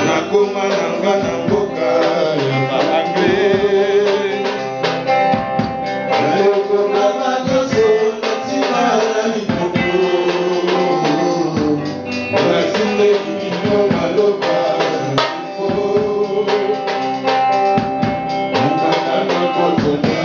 nakoma nanga na mboka ya ba-Anglais. Nayokona banyoso natima na likolo nasinde kino maloba mukana kotonda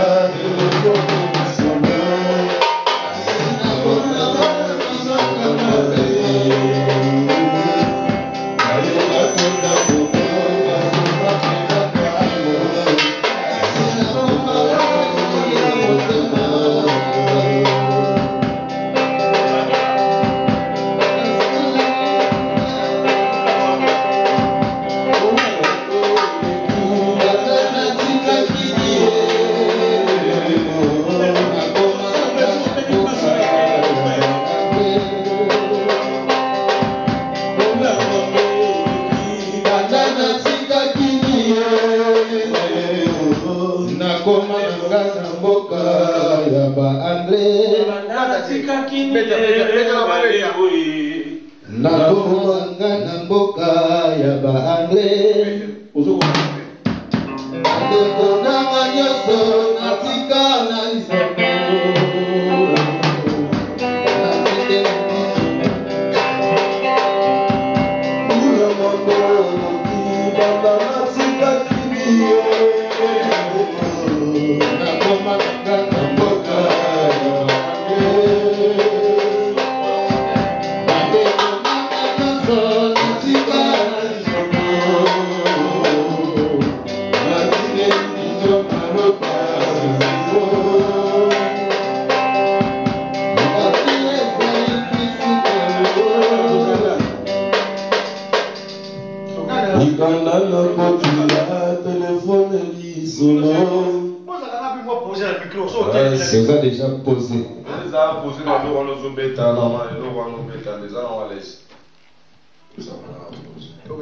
nakomanga na mboka ya ba-Anglais. Nakomanga nyonso natika na lisambo ula mongolo kibanda natika kini nakomanga na mboka ya ba-Anglais. C'est ça déjà posé. Déjà posé dans le rôle de bêta, normalement, le rôle de bêta, déjà on va laisser. Ça va.